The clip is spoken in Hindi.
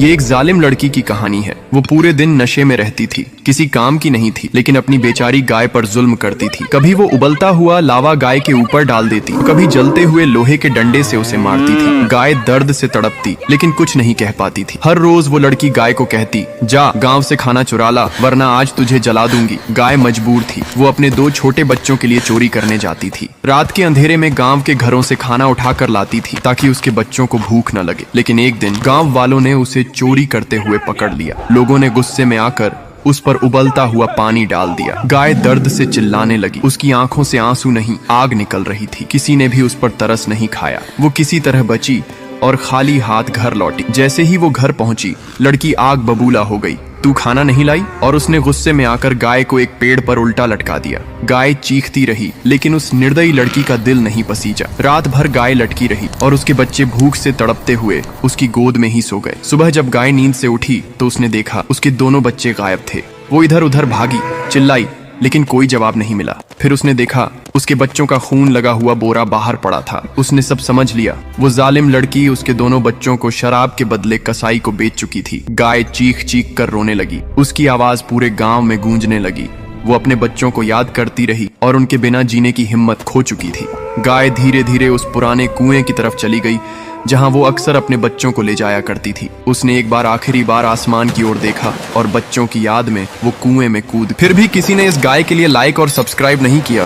ये एक जालिम लड़की की कहानी है। वो पूरे दिन नशे में रहती थी, किसी काम की नहीं थी, लेकिन अपनी बेचारी गाय पर जुल्म करती थी। कभी वो उबलता हुआ लावा गाय के ऊपर डाल देती, कभी जलते हुए लोहे के डंडे से उसे मारती थी। गाय दर्द से तड़पती, लेकिन कुछ नहीं कह पाती थी। हर रोज वो लड़की गाय को कहती, जा गांव से खाना चुरा ला, वरना आज तुझे जला दूंगी। गाय मजबूर थी। वो अपने 2 छोटे बच्चों के लिए चोरी करने जाती थी। रात के अंधेरे में गांव के घरों से खाना उठा कर लाती थी, ताकि उसके बच्चों को भूख न लगे। लेकिन एक दिन गांव वालों ने उसे चोरी करते हुए पकड़ लिया। लोगों ने गुस्से में आकर उस पर उबलता हुआ पानी डाल दिया। गाय दर्द से चिल्लाने लगी। उसकी आंखों से आंसू नहीं, आग निकल रही थी। किसी ने भी उस पर तरस नहीं खाया। वो किसी तरह बची और खाली हाथ घर लौटी। जैसे ही वो घर पहुंची, लड़की आग बबूला हो गई। तू खाना नहीं लाई? और उसने गुस्से में आकर गाय को एक पेड़ पर उल्टा लटका दिया। गाय चीखती रही, लेकिन उस निर्दयी लड़की का दिल नहीं पसीजा। रात भर गाय लटकी रही और उसके बच्चे भूख से तड़पते हुए उसकी गोद में ही सो गए। सुबह जब गाय नींद से उठी तो उसने देखा उसके दोनों बच्चे गायब थे। वो इधर उधर भागी, चिल्लाई, लेकिन कोई जवाब नहीं मिला। फिर उसने देखा उसके बच्चों का खून लगा हुआ बोरा बाहर पड़ा था। उसने सब समझ लिया। वो जालिम लड़की उसके दोनों बच्चों को शराब के बदले कसाई को बेच चुकी थी। गाय चीख चीख कर रोने लगी। उसकी आवाज पूरे गांव में गूंजने लगी। वो अपने बच्चों को याद करती रही और उनके बिना जीने की हिम्मत खो चुकी थी। गाय धीरे धीरे उस पुराने कुएं की तरफ चली गई, जहां वो अक्सर अपने बच्चों को ले जाया करती थी। उसने एक बार आखिरी बार आसमान की ओर देखा और बच्चों की याद में वो कुएं में कूद। फिर भी किसी ने इस गाय के लिए लाइक और सब्सक्राइब नहीं किया।